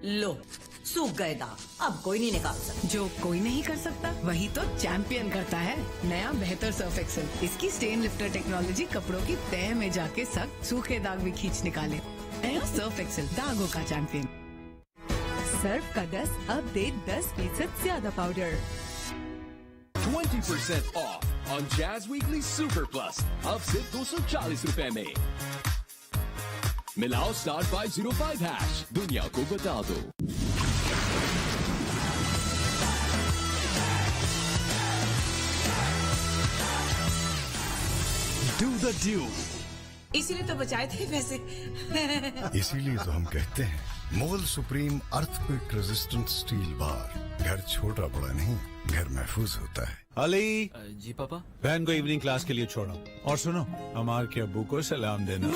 लो सूख गए दाग, अब कोई नहीं निकाल सकता। जो कोई नहीं कर सकता वही तो चैंपियन करता है। नया बेहतर सर्फ एक्सेल, इसकी स्टेन लिफ्टर टेक्नोलॉजी कपड़ों की तह में जाके सख्त सूखे दाग भी खींच निकाले। नया सर्फ एक्सेल, दागों का चैंपियन। सर्फ का 10 अब दे 10% ज्यादा powder. 20% off on Jazz Weekly Super Plus अब सिर्फ 240 रुपए में। मिलाओ *505#, दुनिया को बता दो। Do the Dew। इसीलिए तो बचाए थे पैसे। इसीलिए तो हम कहते हैं Mughal supreme earthquake resistant steel bar. घर छोटा बड़ा नहीं, घर महफूज होता है। अली जी पापा। बहन को इवनिंग क्लास के लिए छोड़ो और सुनो हमार के अब्बू को सलाम देना।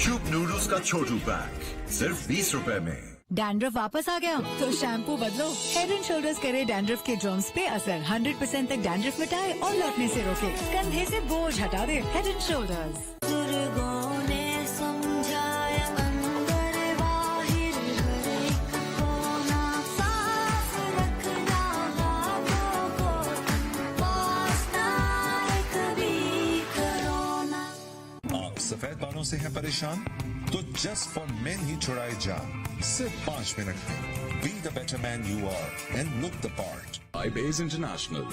शुभ नूडल्स का छोटू पैक सिर्फ 20 रुपए में। डैंड्रफ वापस आ गया तो शैम्पू बदलो। हेड एंड शोल्डर्स करे डैंड्रफ के जर्म्स पे असर। 100% तक डैंड्रफ मिटाए और लौटने से रोके। कंधे से बोझ हटा दे। Head and shoulders. सफेद बालों से हैं परेशान तो जस्ट फॉर मेन ही छुड़ाए जान सिर्फ 5 मिनट में। Be the better man you are and look the part. iBase International।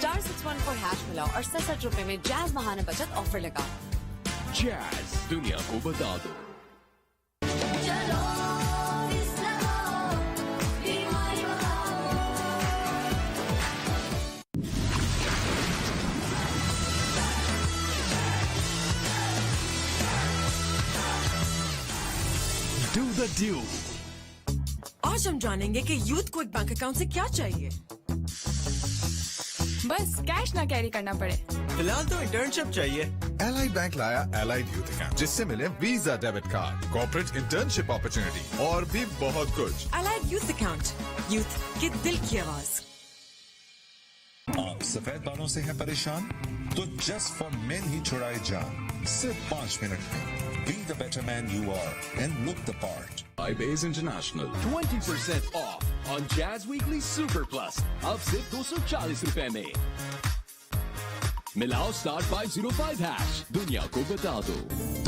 *614# मिलाओ और 67 रुपए में जैज महाना बचत ऑफर लगा। Jazz, दुनिया को बता दो। Do the Dew। आज हम जानेंगे कि यूथ को एक बैंक अकाउंट से क्या चाहिए। बस कैश ना कैरी करना पड़े। फिलहाल तो इंटर्नशिप चाहिए। एलाई बैंक लाया एलाइड यूथ अकाउंट जिससे मिले visa debit card, corporate internship opportunity और भी बहुत कुछ। एलाइड यूथ अकाउंट, यूथ के दिल की आवाज। आप सफेद बालों से हैं परेशान तो जस्ट फॉर मेन ही छुड़ाए जान सिर्फ 5 मिनट में। Be the better man you are and look the part. iBase International। 20% off on Jazz Weekly Super Plus अब सिर्फ 240 रुपए में। मिलाओ *505#, दुनिया को बता दो।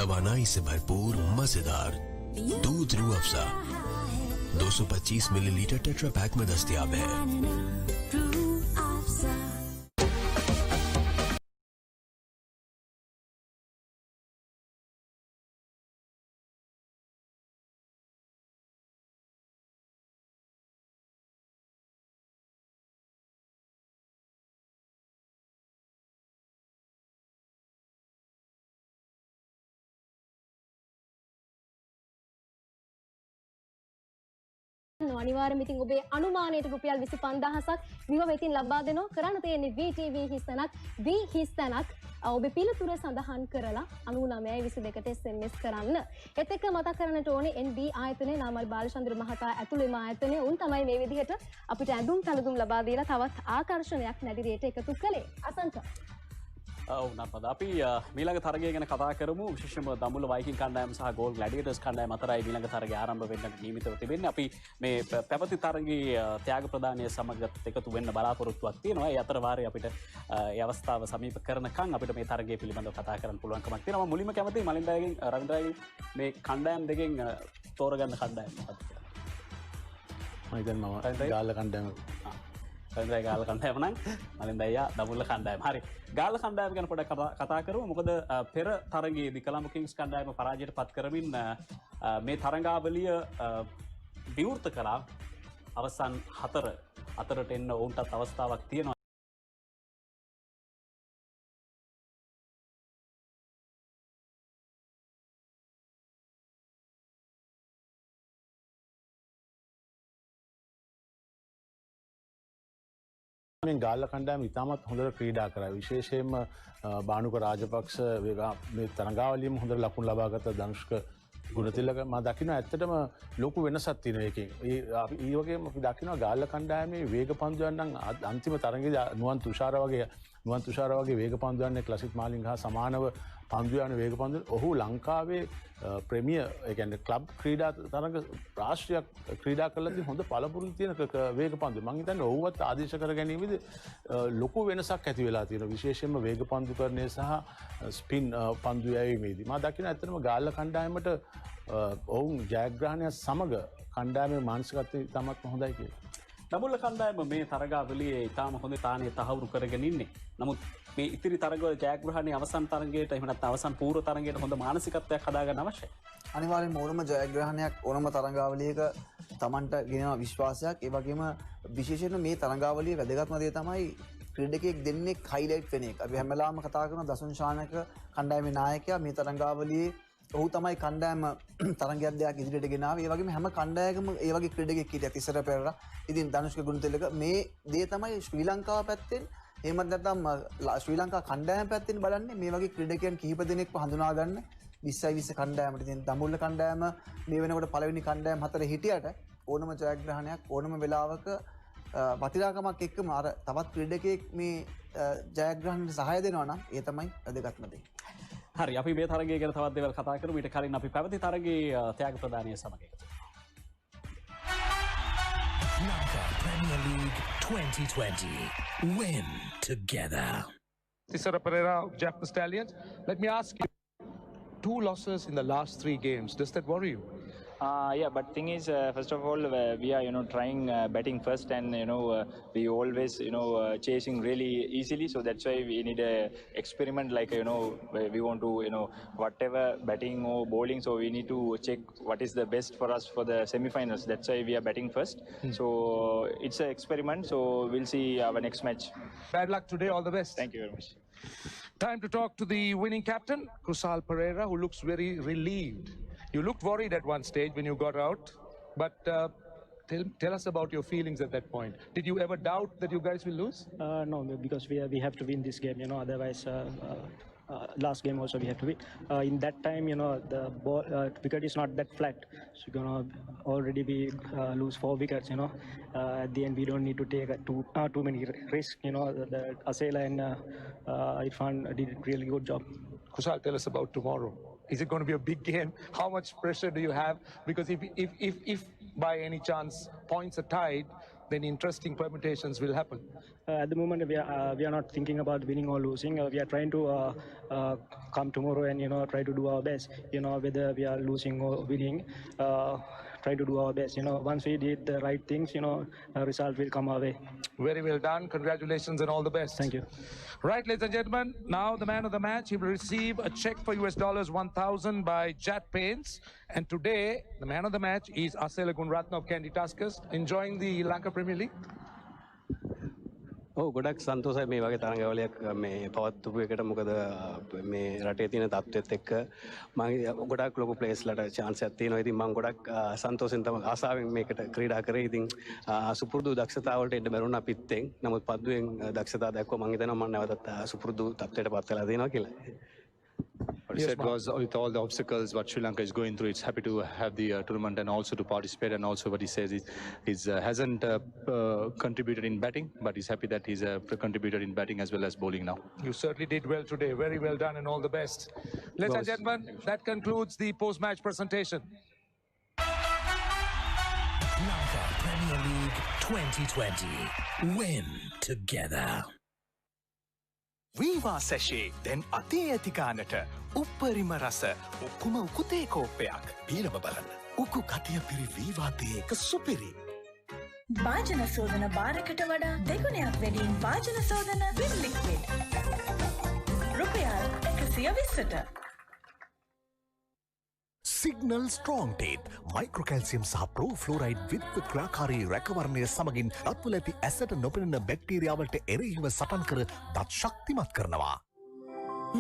तवानाई से भरपूर मजेदार दूध Rooh Afza 225 millilitre tetra pack में दस्तयाब है। අනිවාර්යයෙන්ම ඉතින් ඔබේ අනුමානයට රුපියල් 25000ක් විව වෙතින් ලබා දෙනවා. කරන්න තියෙන්නේ VTV හිස්තැනක් V හිස්තැනක් ඔබේ පිළිතුර සඳහන් කරලා 9922ට SMS කරන්න. ඒත් එක්ක මතක් කරන්නට ඕනේ NB ආයතනයේ නාමල් බාලචන්ද්‍ර මහතා ඇතුළු එම ආයතනය උන් තමයි මේ විදිහට අපිට ඇඳුම් තලදුම් ලබා දීලා තවත් ආකර්ෂණයක් නැදිරියට එකතු කළේ. අසන්ත නපද අපි මීළඟ තරගය ගැන කතා කරමු. විශේෂම දඹුල්ල වයිකින් කණ්ඩායම සහ ගෝල් ග්ලැඩියේටර්ස් කණ්ඩායම අතරයි මීළඟ තරගය ආරම්භ වෙන්න නියමිතව තිබෙන්නේ. අපි මේ පැවති තරගයේ ත්‍යාග ප්‍රදානය සමග එකතු වෙන්න බලාපොරොත්තුවක් තියෙනවා. ඒ අතර වාරයේ අපිට ඒ අවස්ථාව සමීප කරනකන් අපිට මේ තරගය පිළිබඳව කතා කරන්න පුළුවන්කමක් තියෙනවා. මම මුලින්ම කැමතියි මලින්දගෙන් රවින්ද්‍රගෙන් මේ කණ්ඩායම් දෙකෙන් තෝරගන්න කණ්ඩායම මොකක්ද කියලා. මම හිතන්නේ ගාල්ල කණ්ඩායම රවින්ද්‍රයි ගාල්ල කණ්ඩායම නම් මලින්දයියා දඹුල්ල කණ්ඩායම. හරි. ගාල්ල කණ්ඩායම ගැන පොඩ්ඩක් කතා කරමු. මොකද පෙර තරගයේදී කොළඹ කිංස් කණ්ඩායම පරාජයට පත් කරමින් මේ තරඟාවලිය විවෘත කළා. අවසන් 4 අතරට එන්න ඔවුන්ටත් අවස්ථාවක් තියෙනවා. මේ ගාල්ල කණ්ඩායම ඉතාමත් හොඳට ක්‍රීඩා කරා. විශේෂයෙන්ම බානුක රාජපක්ෂ මේ තරඟාවලියේම හොඳට ලකුණු ලබාගත් ධනුෂ්ක ගුණතිලක මම දකිනවා ඇත්තටම ලොකු වෙනසක් තියෙනවා ඒකෙන්. ඒ වගේම අපි දකිනවා ගාල්ල කණ්ඩායමේ වේග පන්දුවන් නම් අන්තිම තරඟයේ නුවන් තුෂාර වගේ නුවන් තුෂාර වගේ වේග පන්දු යන්නේ ලසිත් මාලිංග හා සමානව පන්දු යන වේග පන්දු ඔහු ලංකාවේ ප්‍රේමිය ඒ කියන්නේ ක්ලබ් ක්‍රීඩා තරඟ රාෂ්ට්‍රීය ක්‍රීඩා කළදී හොඳ පළපුරුදු තියෙන වේග පන්දු මම හිතන්නේ ඔහුවත් ආදේශ කර ගැනීමේදී ලොකු වෙනසක් ඇති වෙලා තියෙනවා විශේෂයෙන්ම වේග පන්දුකරණය සහ ස්පින් පන්දු යැවීමේදී මම දකින ඇත්තටම ගාල්ල කණ්ඩායමට ඔවුන් ජයග්‍රහණය සමග කණ්ඩායමේ මානසිකත්වය ඉතාමත් හොඳයි කියලා. දඹුල්ල කණ්ඩායම මේ තරගාවලියේ ඉතාම හොඳ තානය තහවුරු කරගෙන ඉන්නේ. නමුත් මේ ඉතිරි තරගවල ජයග්‍රහණයේ අවසන් තරගයට එහෙම නැත්නම් අවසන් පූර්ව තරගයට හොඳ මානසිකත්වයක් හදාගන්න අවශ්‍යයි. අනිවාර්යෙන්ම ඕනම ජයග්‍රහණයක් ඕනම තරගාවලියක Tamanට ගෙනෙන විශ්වාසයක් ඒ වගේම විශේෂයෙන්ම මේ තරගාවලියේ වැදගත්ම දේ තමයි ක්‍රීඩකයෙක් දෙන්නේ හයිලයිට් වෙන එක. අපි හැම වෙලාවම කතා කරන දසුන් ශානක කණ්ඩායමේ නායකයා මේ තරගාවලියේ ඔහු තමයි කණ්ඩායම තරගයක් දෙයක් ඉදිරියට ගෙනාවේ. ඒ වගේම හැම කණ්ඩායමකම ඒ වගේ ක්‍රීඩකයෙක් හිටියා. තිසර පෙරේරා, ඉතින් ධනුෂ්ක ගුණතිලක මේ දේ තමයි ශ්‍රී ලංකාව පැත්තෙන් එහෙමත් නැත්නම් ශ්‍රී ලංකා කණ්ඩායම පැත්තෙන් බලන්නේ මේ වගේ ක්‍රීඩකයන් කිහිප දෙනෙක්ව හඳුනා ගන්න 20 කණ්ඩායමට. ඉතින් දඹුල්ල කණ්ඩායම මේ වෙනකොට පළවෙනි කණ්ඩායම හතරේ හිටියට ඕනම ජයග්‍රහණයක් ඕනම වෙලාවක වටිනාකමක් එක්කම අර තවත් ක්‍රීඩකයෙක් මේ ජයග්‍රහණයට සහාය දෙනවා නම් ඒ තමයි වැදගත්ම දේ. හරි අපි මේ තරගය ගැන තවත් දේවල් කතා කරමු. ඊට කලින් අපි පැවති තරගයේ ත්‍යාග ප්‍රදානය සමග එකතු Lanka Premier League 2020. Win together. Tisara Pereira of Japan Stallions. Let me ask you, 2 losses in the last 3 games. Does that worry you? Yeah, but thing is, first of all, we are, trying batting first, and we always, chasing really easily. So that's why we need a experiment, like we want to, whatever batting or bowling. So we need to check what is the best for us for the semi-finals. That's why we are batting first. So it's an experiment. So we'll see our next match. Bad luck today. All the best. Thank you very much. Time to talk to the winning captain, Kusal Pereira, who looks very relieved. You looked worried at one stage when you got out, but tell us about your feelings at that point. Did you ever doubt that you guys will lose? No, because we have to win this game, otherwise last game also we have to win. In that time, the ball, wicket is not that flat, so you're going to already be lose 4 wickets, at the end we don't need to take too many risks, the Asela and Irfan did a really good job. Kusal, tell us about tomorrow. Is it going to be a big game? How much pressure do you have? Because if by any chance points are tied, then interesting permutations will happen. At the moment, we are not thinking about winning or losing. We are trying to come tomorrow and try to do our best. Whether we are losing or winning, try to do our best. Once we did the right things, a result will come our way. Very well done. Congratulations and all the best. Thank you. Right, ladies and gentlemen, now the man of the match, he will receive a check for $1,000 by Jat Paints. And today, the man of the match is Asela Gunratna of Candy Tuskers, enjoying the Lanka Premier League. ගොඩක් සන්තෝසයි මේ වගේ තරඟවලයක් මේ පවත්වපු එකට මොකද මේ රටේ තියෙන තත්ත්වෙත් එක්ක මම ගොඩක් ලොකු ප්ලේස්ලට chance එකක් තියෙනවා. ඉතින් මම ගොඩක් සන්තෝෂෙන් තමයි ආසාවෙන් මේකට ක්‍රීඩා කරේ. ඉතින් සුපුරුදු දක්ෂතාවලට එන්න බැරුණා පිත්තෙන්. නමුත් පද්දුවෙන් දක්ෂතාව දැක්වුවා. මම හිතනවා මම නැවතත් සුපුරුදු තත්ත්වයට පත් වෙලා තියෙනවා කියලා. What you said was with all the obstacles what Sri Lanka is going through, it's happy to have the tournament and also to participate. And also what he says is hasn't contributed in batting, but he's happy that he's contributed in batting as well as bowling now. You certainly did well today. Very well done and all the best. Ladies and gentlemen, that concludes the post-match presentation. Lanka Premier League 2020. Win together. වීවා සැෂේ දැන් අතේ ඇතිකානට උප්පරිම රස උකුම උකුතේ කෝප්පයක් පීරම බලන්න උකු කතිය පිරි වීවාතේ එක සුපිරි භාජන සෝදන බාරකට වඩා දෙගුණයක් වැඩියෙන් භාජන සෝදන විම් liquid රුපියල් 120ට සිග්නල් ස්ට්‍රෝං ටේප් මයික්‍රෝකැල්සියම් සහ ප්‍රෝෆ්ලෝරයිඩ් විද්‍යුත් ක්‍රියාකාරී රැකවරණය සමගින් දත්වල ඇති ඇසට නොපෙනෙන බැක්ටීරියාවලට එරෙහිව සටන් කර දත් ශක්තිමත් කරනවා.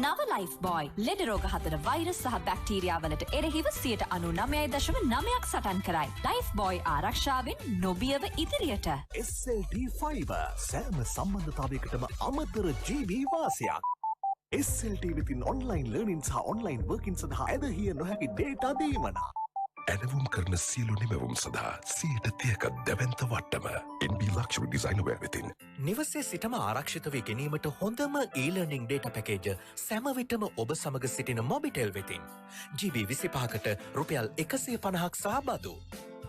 නව ලයිෆ් බොයි ලෙඩ රෝග 4 වෛරස් සහ බැක්ටීරියාවලට එරෙහිව 99.9ක් සටන් කරයි. ලයිෆ් බොයි ආරක්ෂාවෙන් නොබියව ඉදිරියට. SLT Fiber සෑම සම්බන්ධතාවයකටම අමතර GB වාසියක්. SLT within online learning සහ online working සඳහා ඇදහිය නොහැකි data දීමන. ඇනවුම් කරන සියලු නිමැවුම් සඳහා 130ක දැවැන්ත වට්ටම NB Luxury Designer Wear වෙතින්. නිවසේ සිටම ආරක්ෂිත වී ගැනීමට හොඳම e-learning data package සෑම විටම ඔබ සමග සිටින මොබිටෙල් වෙතින්. GB 25කට රුපියල් 150ක් සහ බදු.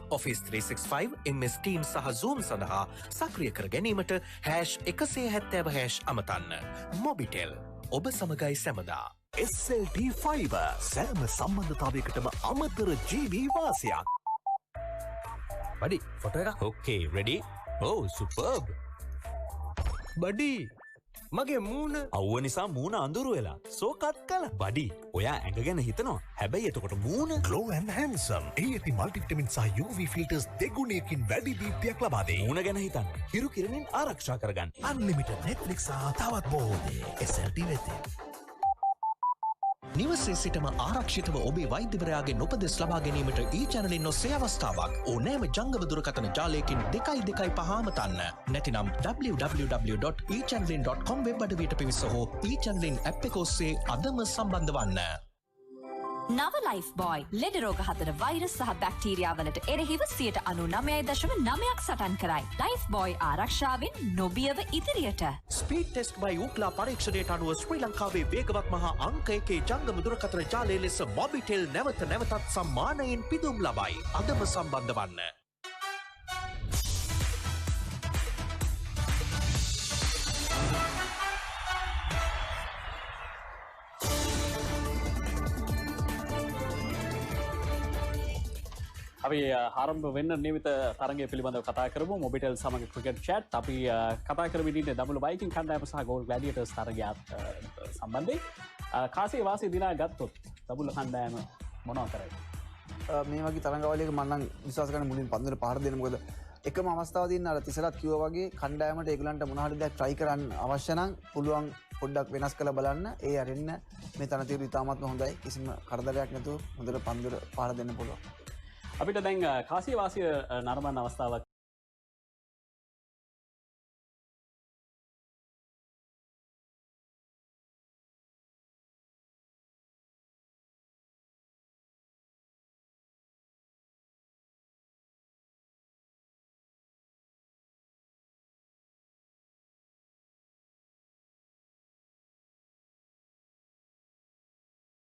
Office 365 MS Teams සහ Zoom සඳහා සක්‍රිය කර ගැනීමට #170# අමතන්න. මොබිටෙල් ඔබ සමගයි සැමදා. SLT Fiber සෑම සම්බන්ධතාවයකටම අමතර GB වාසියක්. බඩි ෆොටෝ එකක්. Okay, ready? Oh, superb. Body මගේ මූණ අවුව නිසා මූණ අඳුරු වෙලා. සෝ කට් කළා. බඩි ඔයා ඇඟ ගැන හිතනවා. හැබැයි එතකොට මූණ Glow and Handsome. AAP multivitamin සහ UV filters දෙගුණයකින් වැඩි දීප්තියක් ලබා දෙයි. මූණ ගැන හිතන්න. හිරු කිරණින් ආරක්ෂා කරගන්න. Unlimited Netflix සහ තවත් බොහෝ දේ SLT වෙතින්. නිවසේ සිටම ආරක්ෂිතව ඔබේ වෛද්‍යවරයාගේ උපදෙස් ලබා ගැනීමට e-channelin ඔස්සේ අවස්ථාවක්. ඕනෑම ජංගම දුරකථන ජාලයකින් 225 අමතන්න. නැතිනම් www.echannelin.com වෙබ් අඩවියට පිවිස හෝ e-channelin app එක ඔස්සේ අදම සම්බන්ධ වන්න. නව ලයිෆ් බොයි ලෙඩ රෝග 4 වෛරස් සහ බැක්ටීරියා වලට එරෙහිව 99.9ක් සටන් කරයි. ලයිෆ් බොයි ආරක්ෂාවෙන් නොබියව ඉදිරියට. ස්පීඩ් ටෙස්ට් බයි උක්ලා පරීක්ෂණයට අනුව ශ්‍රී ලංකාවේ වේගවත් මහා අංක 1 ජංගම දුරකථන ජාලය ලෙස මොබිටෙල් නැවත නැවතත් සම්මානයෙන් පිදුම් ලබයි. අදම සම්බන්ධ වන්න. අපි ආරම්භ වෙන්න නියමිත තරගය පිළිබඳව කතා කරමු. මොබිටෙල් සමග ක්‍රිකට් චැට් අපි කතා කරමින් ඉන්නේ දඹුල්ල වයිකින් කණ්ඩායම සහ ගෝල් ග්ලැඩියටර්ස් තරගයත් සම්බන්ධයෙන්. කාසිය වාසිය දිනා ගත්තොත් දඹුල්ල කණ්ඩායම මොනවා කරයිද? මේ වගේ තරඟාවලියක මම නම් විශ්වාස කරන්නේ මුලින් පන්දුවට පහර දෙන්න. මොකද එකම අවස්ථාවදී අර තිසරත් කිව්වා වගේ කණ්ඩායමට ඒගොල්ලන්ට මොන හරි දෙයක් try කරන්න අවශ්‍ය නම් පුළුවන් පොඩ්ඩක් වෙනස් කරලා බලන්න. ඒ අරින්න මේ තනතිරු ඉතාමත්ම හොඳයි. කිසිම කරදරයක් නැතුව හොඳට පන්දුවට පහර දෙන්න පුළුවන්. අපිට දැන් කාසිය වාසිය නරඹන අවස්ථාවක්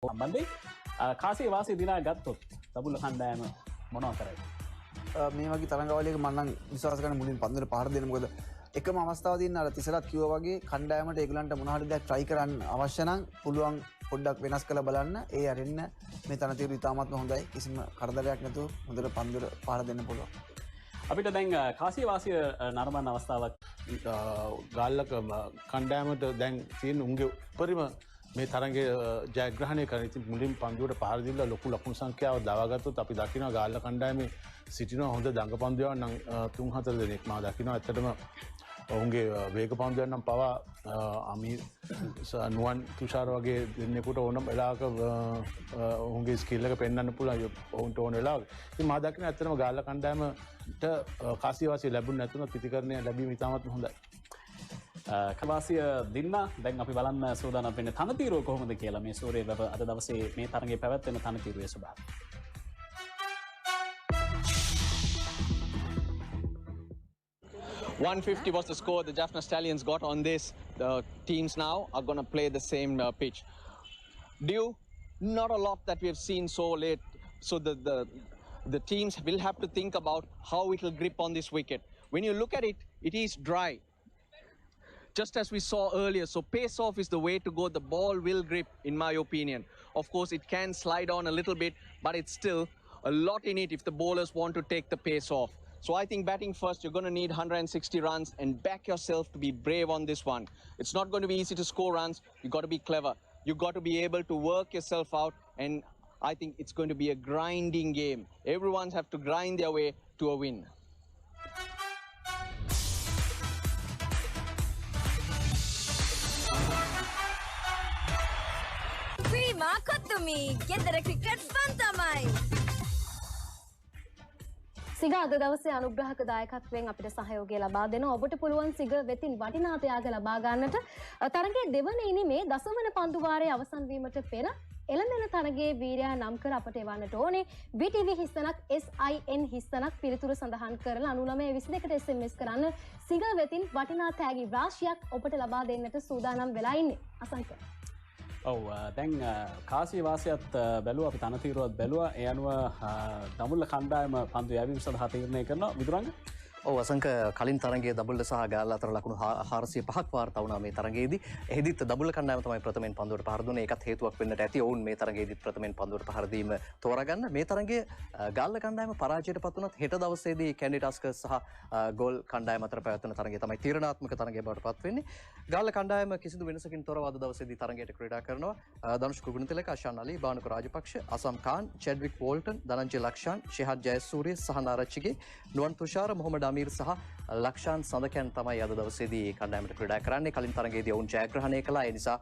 සම්බන්ධයෙන් කාසිය වාසිය දිනා ගත්තොත් දඹුල්ල කණ්ඩායම මොනවා කරයිද? මේ වගේ තරඟාවලියක මම නම් විශ්වාස කරන්නේ මුලින් පන්දුවට පහර දෙන්න. මොකද එකම අවස්ථාවදී අර තිසරත් කිව්වා වගේ කණ්ඩායමට ඒගොල්ලන්ට මොන හරි දෙයක් try කරන්න අවශ්‍ය නම් පුළුවන් පොඩ්ඩක් වෙනස් කරලා බලන්න. ඒ අරින්න මේ තනතිරු ඉතාමත්ම හොඳයි. කිසිම කරදරයක් නැතුව හොඳට පන්දුවට පහර දෙන්න පුළුවන්. අපිට දැන් කාසිය වාසිය නරඹන අවස්ථාවක් ගාල්ලක කණ්ඩායමට දැන් තියෙන උන්ගේ උපරිම මේ තරගේ ජයග්‍රහණය කරන. ඉතින් මුලින් පන්දුවට පහර දීලා ලොකු ලකුණු සංඛ්‍යාවක් දාගත්තොත් අපි දකිනවා ගාල්ල කණ්ඩායමේ සිටිනවා හොඳ දඟ පන්දුවන් නම් 3-4 දෙනෙක්. මම දකිනවා ඇත්තටම ඔවුන්ගේ වේග පන්දුවන් නම් පවා අමීර් නුවන් තුෂාර වගේ දෙන්නෙකුට ඕනම වෙලාවක ඔවුන්ගේ ස්කිල් එක පෙන්වන්න පුළුවන් ඔවුන්ට ඕන වෙලාවක. ඉතින් මම දකිනවා ඇත්තටම ගාල්ල කණ්ඩායමට කාසිය වාසිය ලැබුණ නැතුණත් ප්‍රතිකරණය ලැබීම ඉතාමත් හොඳයි. කවාසිය දින්න දැන් අපි බලන්න සූදානම් වෙන්නේ තනතිරුව කොහොමද කියලා. මේ සූර්ය වැව අද දවසේ මේ තරගයේ පැවැත්වෙන තනතිරුවේ ස්වභාවය. 150 was the score the Jaffna Stallions got on this. The teams now are going to play the same pitch. Due, not a lot that we have seen so late. So the teams will have to think about how it will grip on this wicket. When you look at it, it is dry. Just as we saw earlier, so pace off is the way to go. The ball will grip, in my opinion. Of course, it can slide on a little bit, but it's still a lot in it if the bowlers want to take the pace off. So I think batting first, you're going to need 160 runs and back yourself to be brave on this one. It's not going to be easy to score runs. You've got to be clever. You've got to be able to work yourself out, and I think it's going to be a grinding game. Everyone's have to grind their way to a win. සිග අද දවසේ අනුග්‍රහක දායකත්වයෙන් අපිට සහයෝගය ලබා දෙනවා. ඔබට පුළුවන් සිග වෙතින් වටිනා ත්‍යාග ලබා ගන්නට තරගයේ දෙවන ඉනිමේ දසවන පන්දු වාරයේ අවසන් වීමට පෙර එළඹෙන තරගයේ වීරයා නම් කර අපට එවන්නට ඕනේ. BTV හිස්තනක් SIN හිස්තනක් පිළිතුර සඳහන් කරලා 9922ට SMS කරන්න. සිංගල් වෙතින් වටිනා තෑගි රාශියක් ඔබට ලබා දෙන්නට සූදානම් වෙලා ඉන්නේ. අසංක. ඔව් දැන් කාසිය වාසියත් බැලුවා අපි තනතිරුවත් බැලුවා. ඒ අනුව දඹුල්ල කණ්ඩායම පන්දු යැවීම සඳහා තීරණය කරනවා. විදුරංග ඔව් අසංක කලින් තරගයේ දඹුල්ල සහ ගාල්ල අතර ලකුණු 405ක් වාර්තා වුණා මේ තරගයේදී. එහිදීත් දඹුල්ල කණ්ඩායම තමයි ප්‍රථමයෙන් පන්දුවට පහර දුන්නේ. ඒකත් හේතුවක් වෙන්නට ඇති. ඔවුන් මේ තරගයේදීත් ප්‍රථමයෙන් පන්දුවට පහර දීම තෝරාගන්න. මේ තරගයේ ගාල්ල කණ්ඩායම පරාජයට පත් වුණත් හෙට දවසේදී කැන්ඩි ටස්කර්ස් සහ ගෝල් කණ්ඩායම අතර පැවැත්වෙන තරගය තමයි තීරණාත්මක තරගය බවට පත් වෙන්නේ. ගාල්ල කණ්ඩායම කිසිදු වෙනසකින් තොරව අද දවසේදී තරගයට ක්‍රීඩා කරනවා. ධනුෂ් ගුණතිලක, අෂාන් අලි, බානුක රාජපක්ෂ, අසම් ખાન, චෙඩ්වික් වෝල්ටන්, ධනංජය ලක්ෂාන්, ෂෙහාද් ජයසූරිය, සහන ආරච්චිගේ, නුවන් තුෂාර, මොහමඩ් අමීර් සහ ලක්ෂාන් සඳකයන් තමයි අද දවසේදී කණ්ඩායමට ක්‍රීඩා කරන්නේ. කලින් තරගයේදී ඔවුන් ජයග්‍රහණය කළා. ඒ නිසා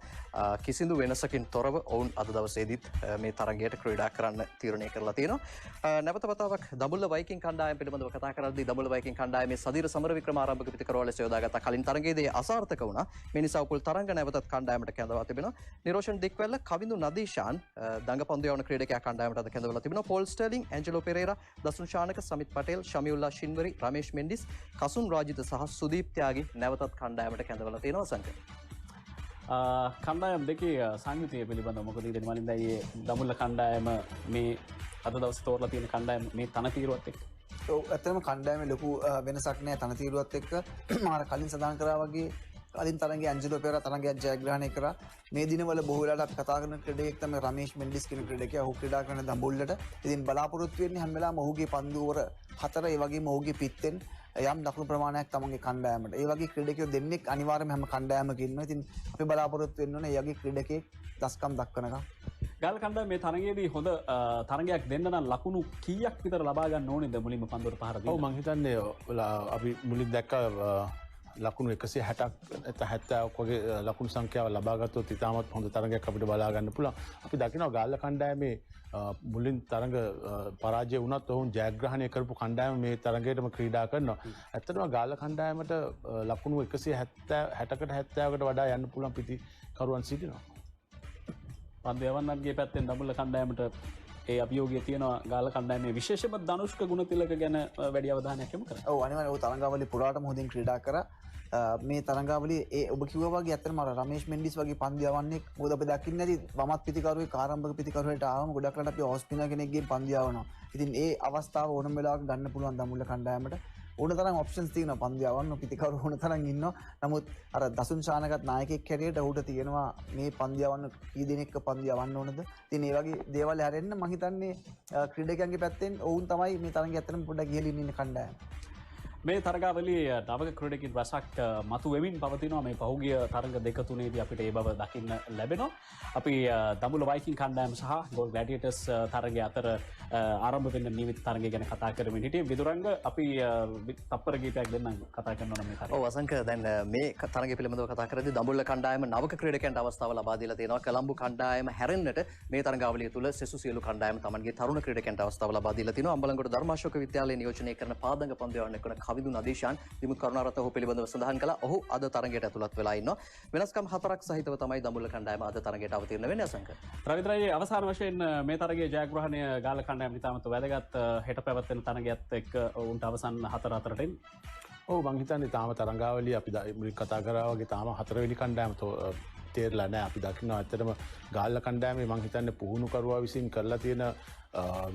කිසිදු වෙනසකින් තොරව ඔවුන් අද දවසේදීත් මේ තරගයට ක්‍රීඩා කරන්න තීරණය කරලා තියෙනවා. නැවත වතාවක් දඹුල්ල වයිකින් කණ්ඩායම පිළිබඳව කතා කරද්දී දඹුල්ල වයිකින් කණ්ඩායමේ සදීර සමරවික්‍රම ආරම්භක පිටිකරුවා ලෙස යොදාගත්ත කලින් තරගයේදී අසාර්ථක වුණා. මේ නිසා උකුල් තරංග නැවතත් කණ්ඩායමට කැඳවා තිබෙනවා. නිරෝෂන් දික්වැල්ල, කවිඳු නදීෂාන් දඟපන්දු යවන ක්‍රීඩකයා කණ්ඩායමට අද කැඳවලා තිබෙනවා. පෝල් ස්ටර්ලින්, ඇන්ජලෝ පෙරේරා, දසුන් ශානක, සමිත් පටේල්, ෂමියුල්ලා ෂින්වරි, රමේෂ් මෙන්ඩිස්, කසුන් රාජිත සහ සුදීප් ත්‍යාගි නැවතත් කණ්ඩායමට කැඳවලා තියෙනවා සංක. කණ්ඩායම් දෙකේ සංයුතිය පිළිබඳව මොකද ඉතින් මලින්දයි දඹුල්ල කණ්ඩායම මේ අද දවසේ තෝරලා තියෙන කණ්ඩායම මේ තනතිරුවත් එක්ක. ඔව් ඇත්තටම කණ්ඩායමේ ලොකු වෙනසක් නැහැ තනතිරුවත් එක්ක. මාර කලින් සඳහන් කරා වගේ කලින් තරගයේ ඇන්ජලෝ පෙරේරා තරගයක් ජයග්‍රහණය කරා. මේ දිනවල බොහෝ වෙලාවට අපි කතා කරන ක්‍රීඩකයෙක් තමයි රමේෂ් මෙන්ඩිස් කියන ක්‍රීඩකයා. ඔහු ක්‍රීඩා කරන දඹුල්ලට. ඉතින් බලාපොරොත්තු වෙන්නේ හැම වෙලාවෙම ඔහුගේ පන්දු ඕවර 4 ඒ වගේම ඔහුගේ පිත්තෙන් යම් දකුණු ප්‍රමාණයක් තමන්ගේ කණ්ඩායමට. ඒ වගේ ක්‍රීඩකයෝ දෙන්නෙක් අනිවාර්යයෙන්ම හැම කණ්ඩායමක ඉන්නවා. ඉතින් අපි බලාපොරොත්තු වෙන්න ඕනේ ඒ වගේ ක්‍රීඩකයෙක් දස්කම් දක්වනකම්. ගාල්ල කණ්ඩායම මේ තරගයේදී හොඳ තරගයක් දෙන්න නම් ලකුණු කීයක් විතර ලබා ගන්න ඕනේද මුලින්ම පන්දුවට පහර දෙන්න? ඔව් මං හිතන්නේ අපි මුලින් දැක්ක ලකුණු 160ක් 70ක් වගේ ලකුණු සංඛ්‍යාව ලබා ගත්තොත් ඉතාමත් හොඳ තරගයක් අපිට බලා ගන්න පුළුවන්. අපි දකිනවා ගාල්ල කණ්ඩායමේ මුලින් තරග පරාජය වුණත් ඔවුන් ජයග්‍රහණය කරපු කණ්ඩායම මේ තරගයටම ක්‍රීඩා කරනවා. ඇත්තටම ගාල්ල කණ්ඩායමට ලකුණු 160කට 70කට වඩා යන්න පුළුවන් පිටිකරුවන් සිටිනවා. පන්දු යවන්නන්ගේ පැත්තෙන් දඹුල්ල කණ්ඩායමට ඒ අභියෝගය තියෙනවා ගාල්ල කණ්ඩායමේ විශේෂයෙන්ම ධනුෂ්ක ගුණතිලක ගැන වැඩි අවධානයක් යොමු කරා. ඔව් අනිවාර්යයෙන් ඔහු තරඟාවලිය පුරාටම හොඳින් ක්‍රීඩා කරා. මේ තරඟාවලියේ ඒ ඔබ කිව්වා වගේ ඇත්තටම අර රමේෂ් මෙන්ඩිස් වගේ පන්දු යවන්නේ මොකද අපි දකින්නේ නැති වමත් පිටිකරුවෙක් ආරම්භක පිටිකරුවෙට ආවම ගොඩක් වෙලාවට අපි ඕස්පිනර් කෙනෙක්ගෙන් පන්දු යවනවා. ඉතින් ඒ අවස්ථාව ඕනම වෙලාවක ගන්න පුළුවන් දඹුල්ල කණ්ඩායමට. ඕන තරම් ඔප්ෂන්ස් තියෙනවා පන්දු යවන්න පිටිකරු ඕන තරම් ඉන්නවා. නමුත් අර දසුන් ශානකත් නායකයෙක් හැටියට ඔහුට තියෙනවා මේ පන්දු යවන්න කී දෙනෙක්ක පන්දු යවන්න ඕනද? ඉතින් ඒ වගේ දේවල් හැරෙන්න මම හිතන්නේ ක්‍රීඩකයන්ගේ පැත්තෙන් ඔවුන් තමයි මේ තරඟය ඇත්තටම පොඩ්ඩක් ඉහළින් ඉන්න කණ්ඩායම. මේ තරගාවලියේ නවක ක්‍රීඩකින් රසක් මතු වෙමින් පවතිනවා. මේ පහුගිය තරග දෙක තුනේදී අපිට ඒ බව දකින්න ලැබෙනවා. අපි දඹුල්ල වයිකින් කණ්ඩායම සහ ගෝල් ග්ලැඩියේටර්ස් තරගය අතර ආරම්භ වෙන නියමිත තරගය ගැන කතා කරමින් හිටියේ. විදුරංග අපි තප්පර ගීතයක් දෙන්නම් කතා කරනවා මේ තරගය. ඔව් අසංක දැන් මේ තරගය පිළිබඳව කතා කරද්දී දඹුල්ල කණ්ඩායම නවක ක්‍රීඩකයන්ට අවස්ථාව ලබා දීලා තියෙනවා. කොළඹ කණ්ඩායම හැරෙන්නට මේ තරගාවලිය තුල සෙසු සියලු කණ්ඩායම තමන්ගේ තරුණ ක්‍රීඩකයන්ට අවස්ථාව ලබා දීලා තිනවා. අම්බලන්ගොඩ ධර්මාශෝක විද්‍යාලයේ නියෝජනය කරන පාදංග පන්දු යවන්න කරන කවිඳු නදීෂාන් විමුත් කරුණාරත්න ඔහු පිළිබඳව සඳහන් කළා. ඔහු අද තරගයට ඇතුළත් වෙලා ඉන්නවා. වෙනස්කම් 4ක් සහිතව තමයි දඹුල්ල කණ්ඩායම අද තරගයට අවතීර්ණ වෙන්නේ අසංක. රවිද්‍රයි අවසාන වශයෙන් මේ තරගයේ ජයග්‍රහණය ගාල්ල කණ්ඩායම ඉතාමත් වැදගත් හෙට පැවැත්වෙන තරගයත් එක්ක උන්ට අවසන් 4-4ට එන්න. ඔව් මං හිතන්නේ තාම තරඟාවලිය අපි මුලින් කතා කරා වගේ තාම 4 වෙනි කණ්ඩායම තේරලා නැහැ. අපි දකිනවා ඇත්තටම ගාල්ල කණ්ඩායමේ මං හිතන්නේ පුහුණුකරුවා විසින් කරලා තියෙන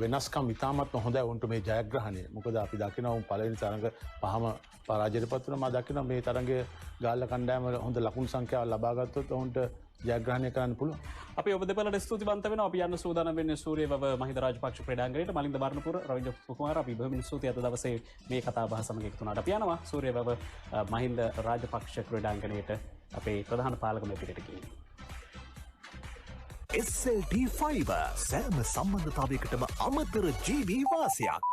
වෙනස්කම් ඉතාමත්ම හොඳයි උන්ට මේ ජයග්‍රහණය. මොකද අපි දකිනවා උන් පළවෙනි තරඟ පහම පරාජයටපත් වුණා. මම දකිනවා මේ තරඟයේ ගාල්ල කණ්ඩායම හොඳ ලකුණු සංඛ්‍යාව ලබා ගත්තොත් උන්ට ජයග්‍රහණය කරන්න පුළුවන්. අපි ඔබ දෙපළට ස්තුතිවන්ත වෙනවා. අපි යන්න සූදානම් වෙන්නේ සූර්යවව මහින්ද රාජපක්ෂ ක්‍රීඩාංගණයට. මලින්ද බර්ණපුර රවිජ කුමාර අපි බොහොම ස්තුතියි අද දවසේ මේ කතා බහ සමග එකතු වුණාට. අපි යනවා සූර්යවව මහින්ද රාජපක්ෂ ක්‍රීඩාංගණයට අපේ ප්‍රධාන පාලක මෙපිටට ගිහින්. SLT Fiber සෑම සම්බන්ධතාවයකටම අමතර GB වාසියක්.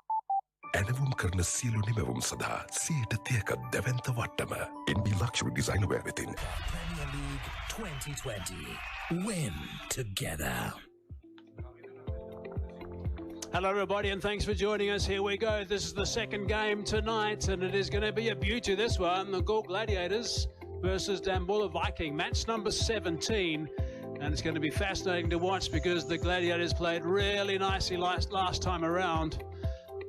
ඇනවුම් කරන සියලු නිමැවුම් සඳහා 100%ක දැවැන්ත වට්ටම NB Luxury Designer Wear වෙතින්. Premier League 2020. Win together. Hello everybody and thanks for joining us. Here we go. This is the second game tonight and it is going to be a beauty this one. The Gaul Gladiators versus Dambulla Viking. Match number 17. And it's going to be fascinating to watch because the Gladiators played really nicely last time around.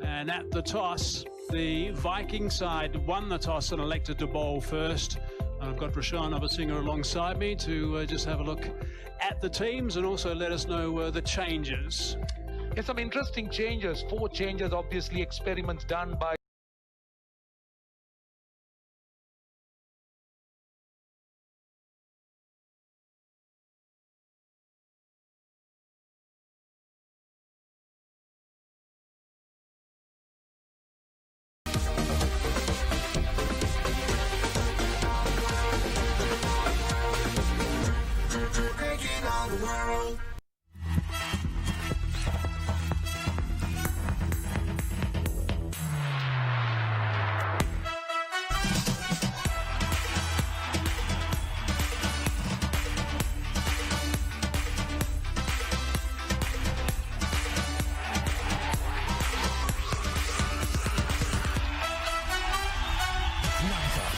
And at the toss, the Viking side won the toss and elected to bowl first. I've got Rashan Abasinger alongside me to just have a look at the teams and also let us know the changes. Yes, some interesting changes. 4 changes, obviously experiments done by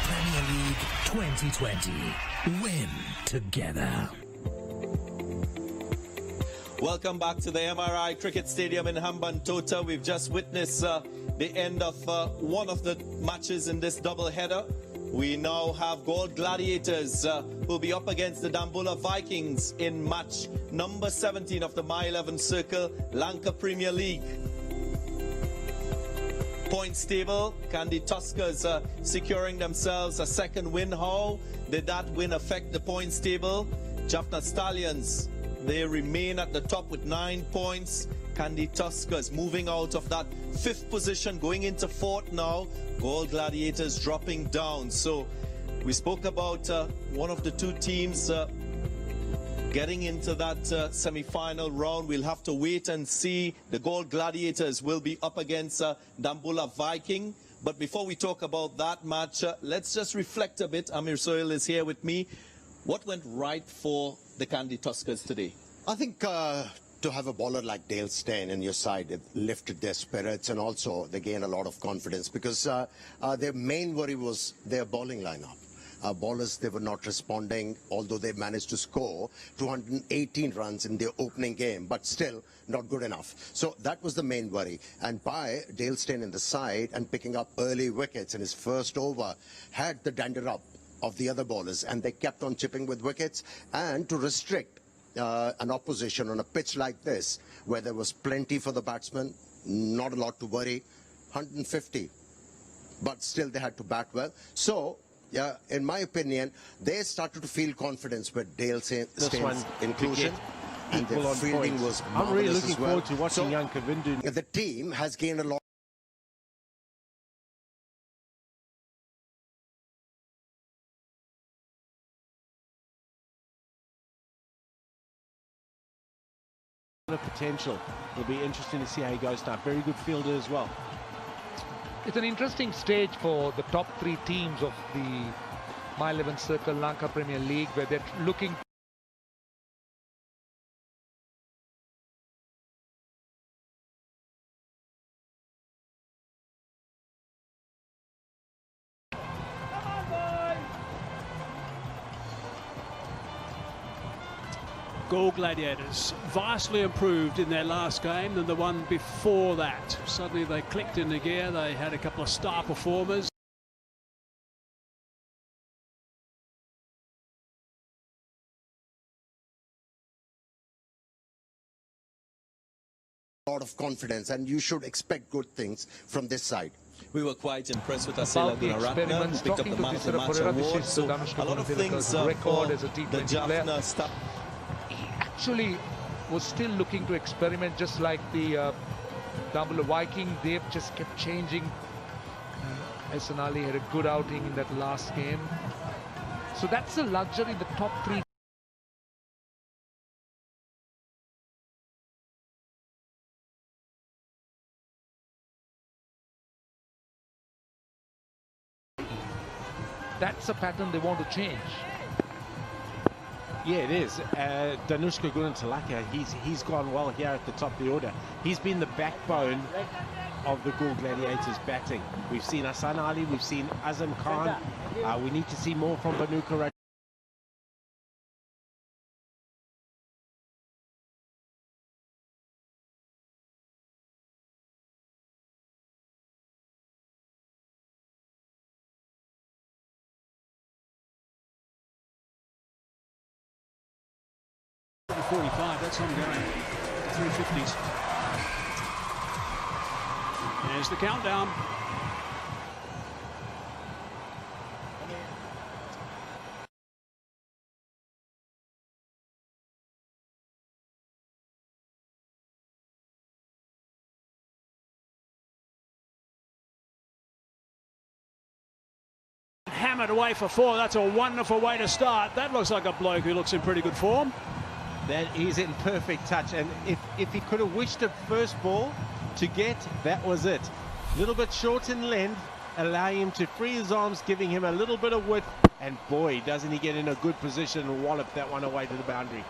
Premier League 2020. Win together. Welcome back to the MRI Cricket Stadium in Hambantota. We've just witnessed the end of one of the matches in this double header. We now have Gold Gladiators who'll be up against the Dambulla Vikings in match number 17 of the My 11 Circle Lanka Premier League. Points table, Kandy Tuskers securing themselves a second win. How did that win affect the points table? Jaffna Stallions, they remain at the top with 9 points. Kandy Tuskers moving out of that 5th position, going into 4th now. Gold Gladiators dropping down. So we spoke about one of the 2 teams getting into that semi-final round. We'll have to wait and see. The Gold Gladiators will be up against Dambulla Viking. But before we talk about that match, let's just reflect a bit. Amir Sohail is here with me. What went right for the Kandy Tuskers today? I think to have a bowler like Dale Steyn in your side, it lifted their spirits, and also they gained a lot of confidence because their main worry was their bowling lineup. Bowlers, they were not responding, although they managed to score 218 runs in their opening game, but still not good enough. So that was the main worry. And by Dale Steyn in the side and picking up early wickets in his first over, had the dander up of the other bowlers, and they kept on chipping with wickets. And to restrict an opposition on a pitch like this, where there was plenty for the batsmen, not a lot to worry, 150, but still they had to bat well. So, yeah, in my opinion, they started to feel confidence with Dale Steyn's inclusion, and their fielding was marvelous. I'm really looking as well. forward to watching So, young Kavindu. the team has gained a lot. Of potential. It'll be interesting to see how he goes now. Very good fielder as well. It's an interesting stage for the top 3 teams of the My 11 Circle Lanka Premier League, where they're looking Gold Gladiators vastly improved in their last game than the one before that. Suddenly they clicked into gear. They had a couple of star performers. A lot of confidence, and you should expect good things from this side. We were quite impressed with Asela about the Gunaratne, experiments, who picked up talking the to Man of the Tisara Match Pereira, award. this is So Danushka a lot of Gunathilaka's things record for as a T20 the Jaffna player. staff. Actually was still looking to experiment, just like the Dambulla Viking. They've just kept changing. Ehsan Ali had a good outing in that last game. So that's the luxury the top 3. That's a pattern they want to change. Yeah, it is. Danushka Gunathilaka, he's gone well here at the top of the order. He's been the backbone of the Gold Gladiators batting. We've seen Ehsan Ali, we've seen Azam Khan. We need to see more from Bhanuka 45, that's ongoing. 350s. There's the countdown. Hammered away for 4. That's a wonderful way to start. That looks like a bloke who looks in pretty good form. That is in perfect touch, and if he could have wished a first ball to get, that was it. A little bit short in length, allowing him to free his arms, giving him a little bit of width, and boy, doesn't he get in a good position and wallop that one away to the boundary.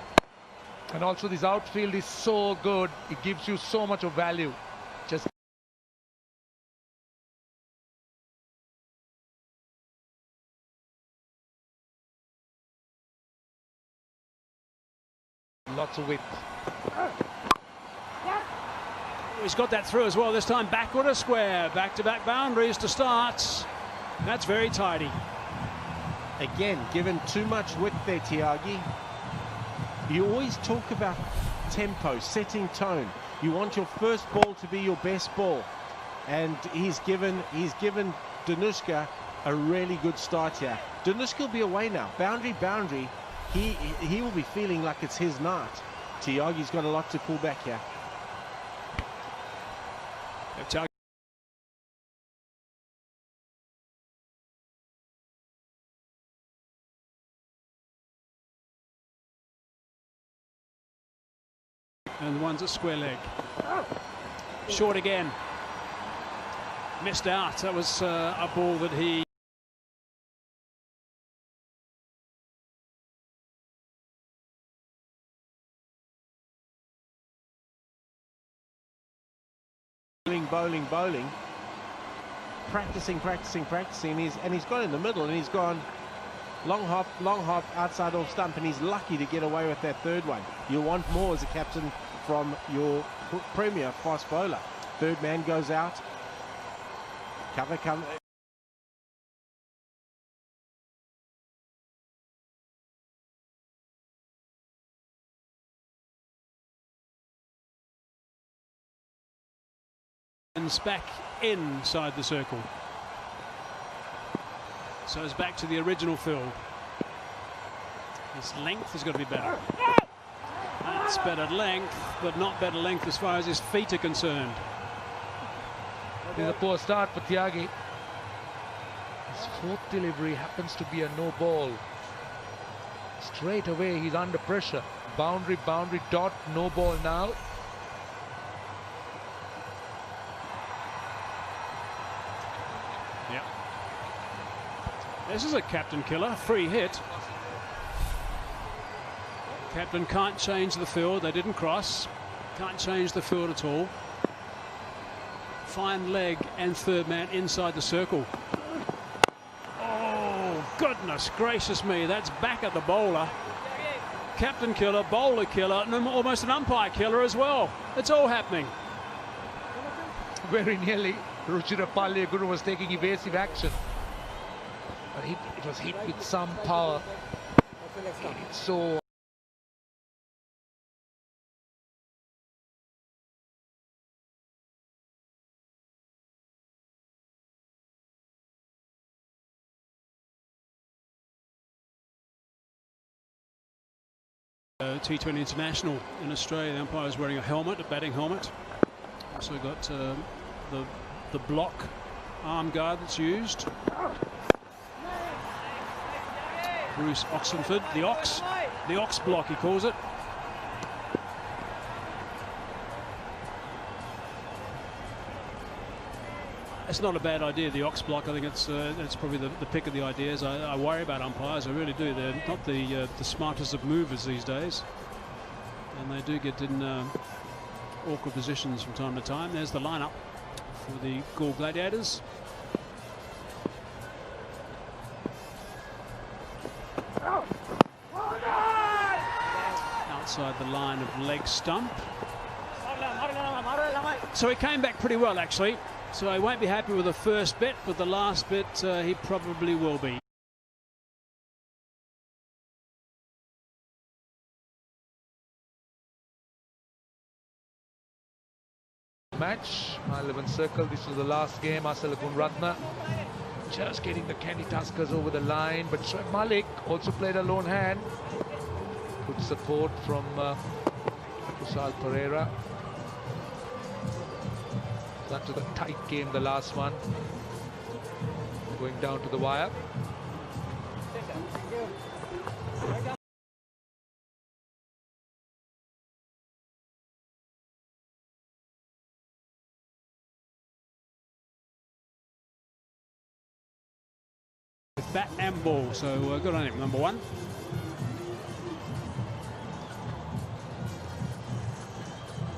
And also this outfield is so good, it gives you so much of value. Just lots of width. He's got that through as well, this time backward a square. Back-to-back boundaries to start. That's very tidy. Again, given too much width there, Tyagi. You always talk about tempo, setting tone. You want your first ball to be your best ball. And he's given Danushka a really good start here. Danushka will be away now. Boundary. He will be feeling like it's his night. Tyagi's got a lot to pull back here. And the one's a square leg. Short again. Missed out. That was a ball that he... Bowling. Practicing. And he's got in the middle and he's gone long hop, outside off stump, and he's lucky to get away with that third one. You want more as a captain from your premier fast bowler. Third man goes out. Cover come. Back inside the circle. So it's back to the original field. His length has got to be better. That's better length, but not better length as far as his feet are concerned. It is a poor start for Tyagi. His fourth delivery happens to be a no ball. Straight away he's under pressure. Boundary, dot, no ball now. This is a captain killer, free hit. Captain can't change the field, they didn't cross. Can't change the field at all. Fine leg and third man inside the circle. Oh, goodness gracious me, that's back at the bowler. Captain killer, bowler killer, and almost an umpire killer as well. It's all happening. Very nearly, Ruchira Palleguru was taking evasive action. But it was hit with some power. So T20 International in Australia, the umpire is wearing a helmet, a batting helmet. Also got the block arm guard that's used. Bruce Oxenford, the ox block he calls it. It's not a bad idea, the ox block. I think it's probably the pick of the ideas. I worry about umpires, I really do. They're not the smartest of movers these days, and they do get in awkward positions from time to time. There's the lineup for the Gaul Gladiators. Outside the line of leg stump. So he came back pretty well, actually. So I won't be happy with the first bit, but the last bit he probably will be. match. 11 circle. This was the last game. Asala Gunratna just getting the Candy Tuskers over the line, but Shoaib Malik also played a lone hand. Good support from Kusal Pereira. That was a tight game, the last one. Going down to the wire. Bat and ball, so good on him, number one.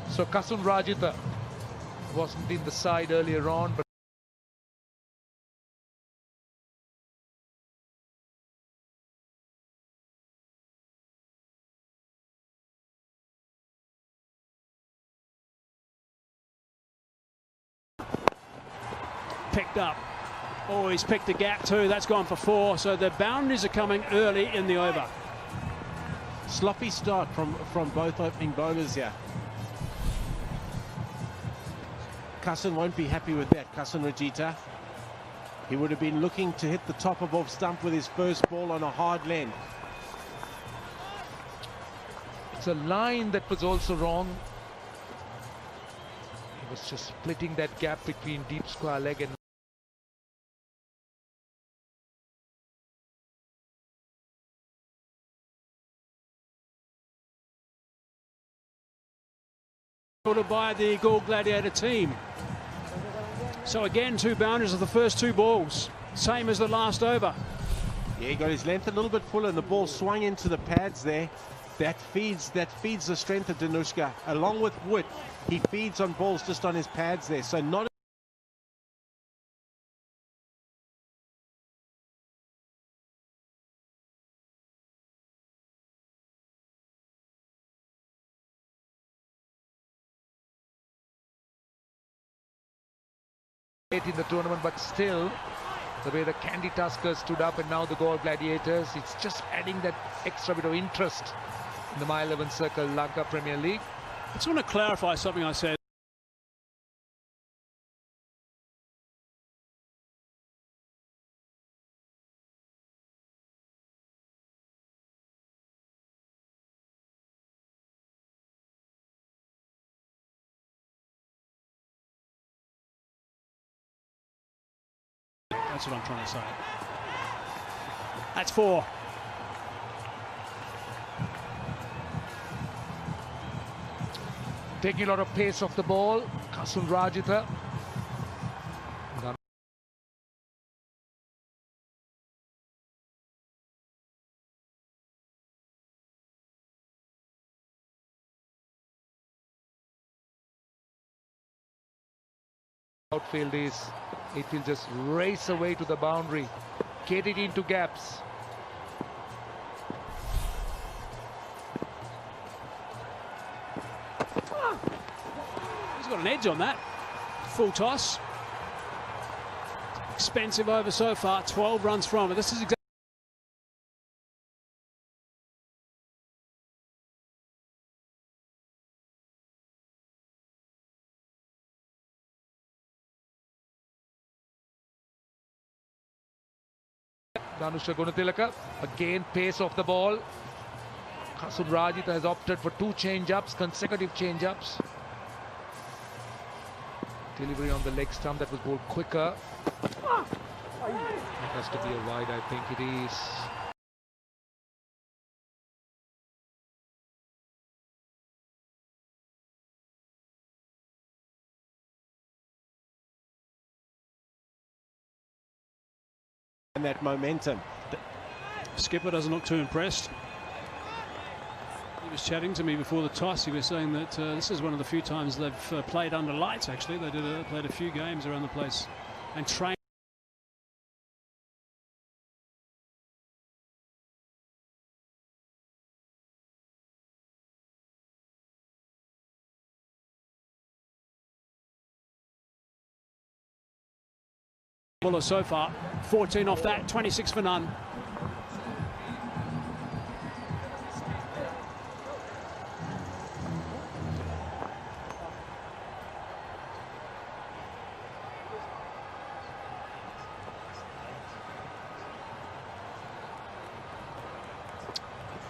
So Kasun Rajitha wasn't in the side earlier on, but picked up. Oh, he's picked a gap too. That's gone for 4. So the boundaries are coming early in the over. Sloppy start from both opening bowlers here. Kasun won't be happy with that, Kasun Rajitha. He would have been looking to hit the top of off stump with his first ball on a hard length. it's a line that was also wrong. He was just splitting that gap between deep square leg and by the Gaul Gladiator team. So again, 2 boundaries of the first 2 balls, same as the last over. Yeah, he got his length a little bit fuller and the ball swung into the pads there. That feeds the strength of Danushka. Along with Wood, he feeds on balls just on his pads there. So not in the tournament, but still the way the Candy Tuskers stood up and now the Gaul Gladiators, it's just adding that extra bit of interest in the My 11 Circle Lanka Premier League. I just want to clarify something I said. That's what I'm trying to say. That's 4. Taking a lot of pace off the ball, Kasun Rajitha. Outfield is, it will just race away to the boundary, get it into gaps. He's got an edge on that. Full toss. Expensive over so far, 12 runs from it. This is exactly Danusha Gunatilaka, again pace off the ball. Kasun Rajitha has opted for 2 change-ups, consecutive change-ups. Delivery on the leg stump, that was bowled quicker. It has to be a wide, I think it is. and that momentum. Skipper doesn't look too impressed. He was chatting to me before the toss. He was saying that this is one of the few times they've played under lights. Actually, they played a few games around the place and trained. Muller so far, 14 off that, 26 for none.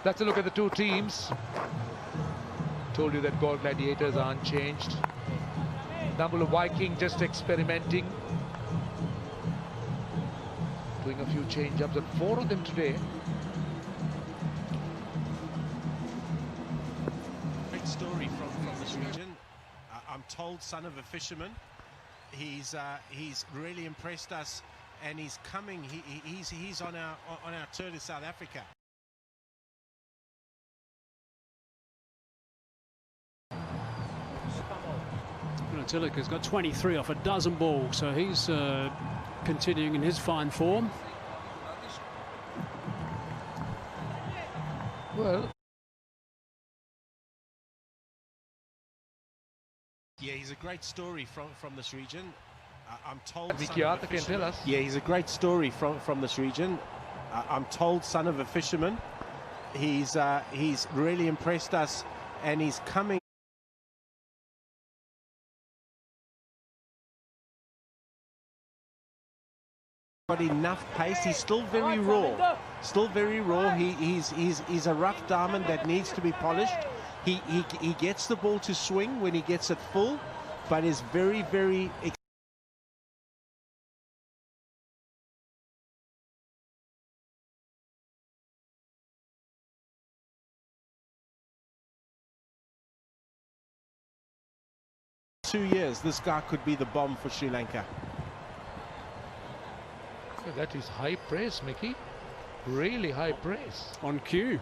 That's a look at the two teams. Told you that Gaul Gladiators are unchanged. Nambula Viking just experimenting. Doing a few change-ups, and 4 of them today. Great story from this region. I'm told son of a fisherman. He's really impressed us, and he's coming. He's on our tour to South Africa. Tilliker's got 23 off a dozen balls, so he's continuing in his fine form. Well, yeah, he's a great story from this region. I'm told. Mickey Arthur can tell us. Yeah, he's a great story from this region. I'm told son of a fisherman. He's really impressed us, and he's coming. Got enough pace. He's still very raw. He's a rough diamond that needs to be polished. He gets the ball to swing when he gets it full, but is very ...2 years, this guy could be the bomb for Sri Lanka. That is high praise, Mickey. Really high praise. On cue.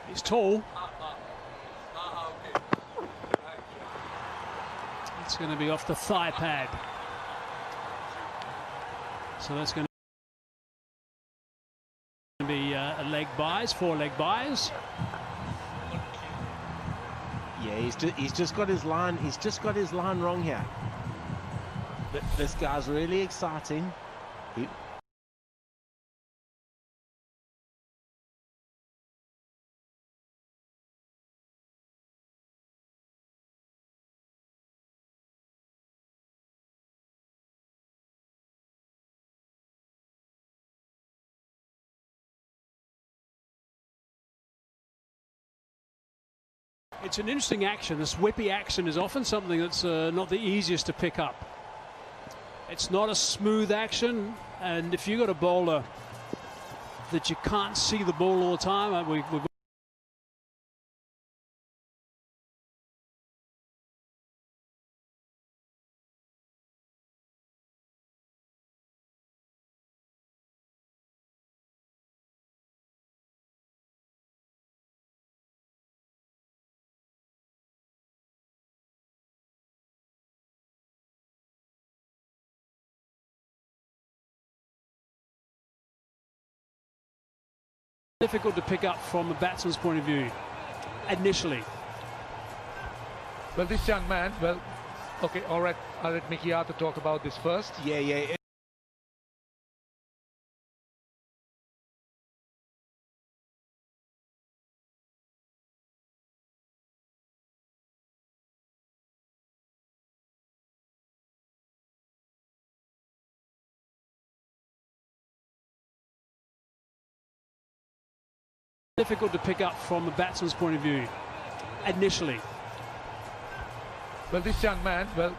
He's tall. It's going to be off the thigh pad. So that's going to be a leg buys, 4 leg buys. Yeah, he's just got his line. He's just got his line wrong here. This guy's really exciting. It's an interesting action. This whippy action is often something that's not the easiest to pick up. It's not a smooth action, and if you've got a bowler that you can't see the ball all the time, we've difficult to pick up from a batsman's point of view, initially. Well, this young man, well, okay, all right, I'll let Mickey Arthur talk about this first. Yeah. Difficult to pick up from a batsman's point of view, initially. Well, this young man, well,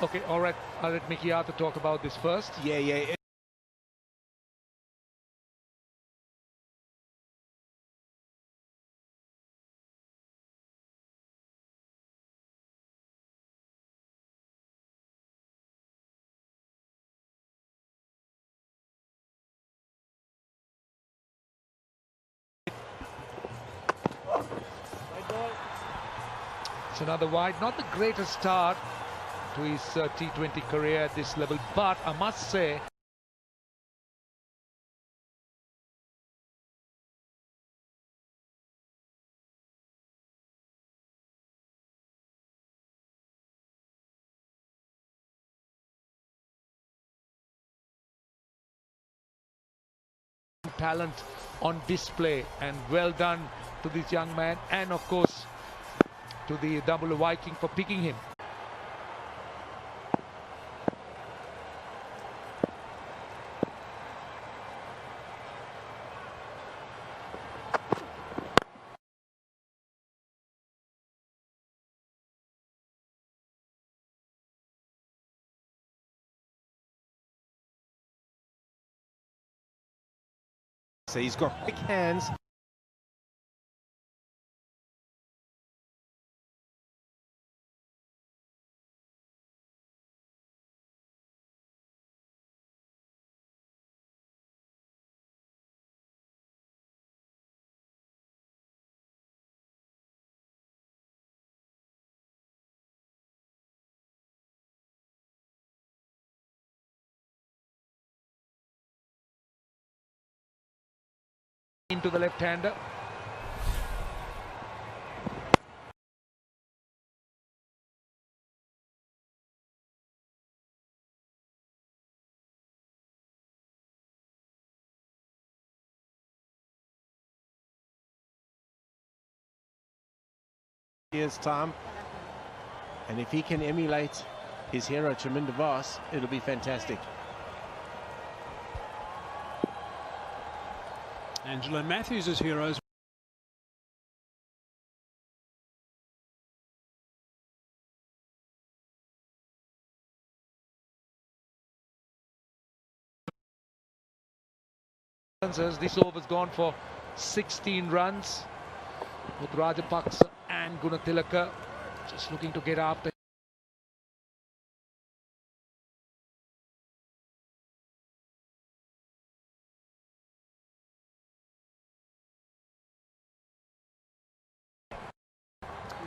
okay, all right, I'll let Mickey Arthur talk about this first. Yeah. It's another wide, not the greatest start to his T20 career at this level, but I must say, talent on display, and well done to this young man, and of course to the Nambula Viking for picking him. passer. He's got quick hands. Into the left-hander. Years time, and if he can emulate his hero Chaminda Vaas, it'll be fantastic. Angelo Matthews' heroes. This over's gone for 16 runs with Rajapaksa and Gunatilaka just looking to get after.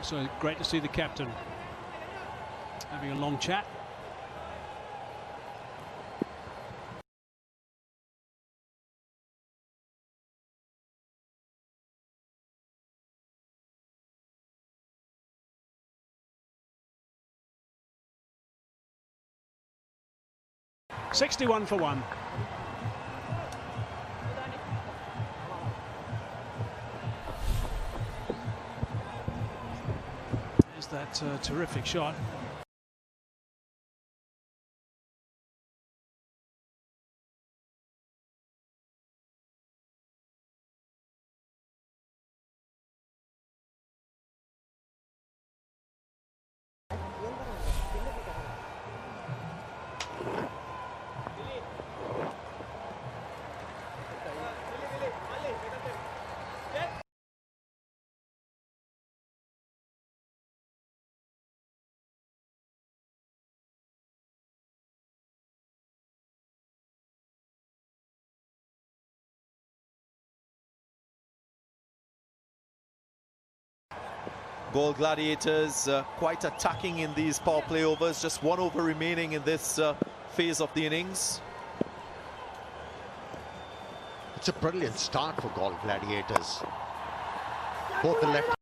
So great to see the captain having a long chat. "61 for 1. That terrific shot. Goal Gladiators quite attacking in these power play overs. Just 1 over remaining in this phase of the innings. It's a brilliant start for Gaul Gladiators. Both the left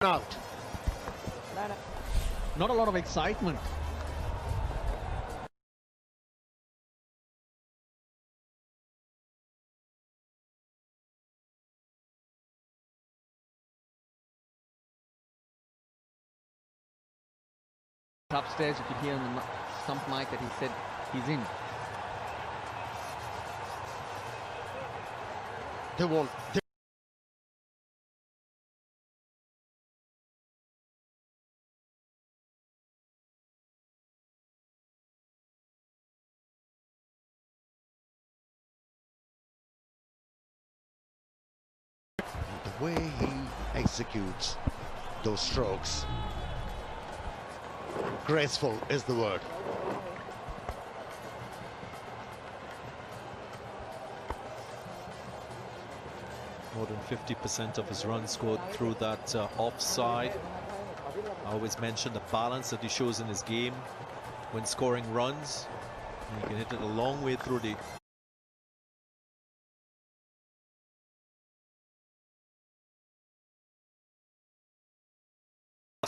out. Not a lot of excitement. Upstairs, you could hear on the stump mic that he said he's in. They won't. The way he executes those strokes, graceful is the word. More than 50% of his runs scored through that offside. I always mention the balance that he shows in his game when scoring runs. And he can hit it a long way through the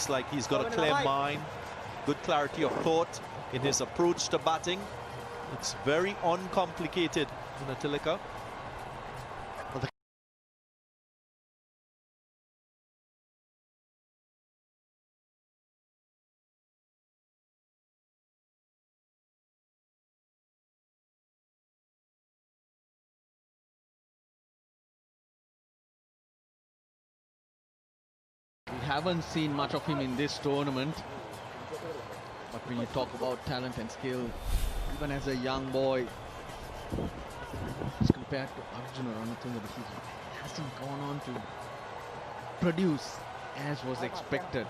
like he's got a clear mind, good clarity of thought in his approach to batting. It's very uncomplicated in Gunatilaka. haven't seen much of him in this tournament. But when you talk about talent and skill, even as a young boy, as compared to Arjuna Ranatunga, he hasn't gone on to produce as was expected.